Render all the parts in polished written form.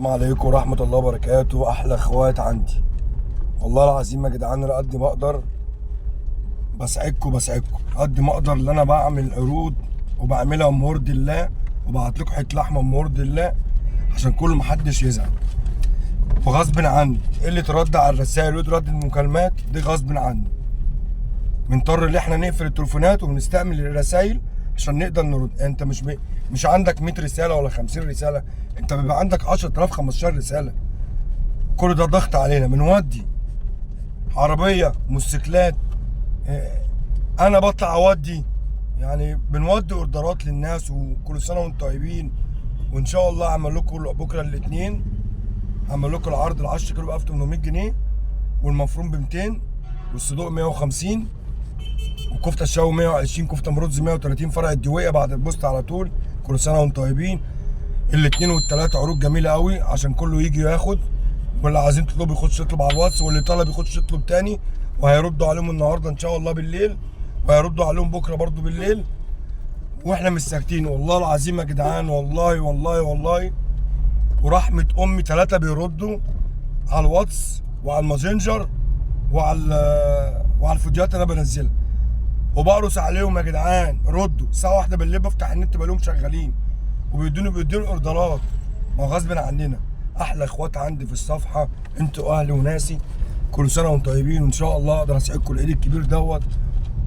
السلام عليكم ورحمة الله وبركاته. أحلى إخوات عندي، والله العظيم يا جدعان أنا قد ما أقدر بساعدكم قد ما أقدر. اللي أنا بعمل عروض وبعملها بمرضي الله، وبعت لكم حتة لحمة بمرضي الله عشان كل محدش يزعل. وغصب عني اللي ترد على الرسائل وترد المكالمات دي غصب عني. بنضطر إن إحنا نقفل التليفونات وبنستعمل الرسائل عشان نقدر نرد. أنت مش عندك 100 رسالة ولا 50 رسالة، أنت بيبقى عندك 10,000 15 رسالة. كل ده ضغط علينا. بنودي عربيه موتوسيكلات، انا بطلع اودي، يعني بنودي اوردرات للناس. وكل سنه وانتم طيبين. وان شاء الله هعمل لكم بكره الاثنين، هعمل لكم العرض ال 10 كيلو ب 1800 جنيه، والمفروم ب 200، والصدوق 150، وكفته الشاوي 120، كفته مرز 130 فرع الدويقه بعد البوست على طول. كل سنه وانتم طيبين. الاثنين والثلاثه عروض جميله قوي عشان كله يجي ياخد. واللي عايزين تطلبوا يخش يطلب على الواتس، واللي طلب يخش يطلب تاني. وهيردوا عليهم النهارده ان شاء الله بالليل، وهيردوا عليهم بكره برضو بالليل. واحنا مش ساكتين والله العظيم يا جدعان، والله والله والله ورحمه امي. ثلاثه بيردوا على الواتس وعلى الماسنجر وعلى الفيديوهات اللي انا بنزلها، وبقرص عليهم يا جدعان. ردوا الساعه 1 بالليل، بفتح النت بلاقيهم شغالين وبيدوني اوردرات. ما غصب عننا. احلى اخوات عندي في الصفحه، انتوا اهلي وناسي. كل سنه وانتم طيبين، وان شاء الله اقدر اسعدكم العيد الكبير دوت.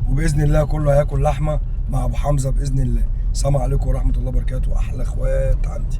وباذن الله كله هياكل لحمه مع ابو حمزه باذن الله. السلام عليكم ورحمه الله وبركاته. احلى اخوات عندي.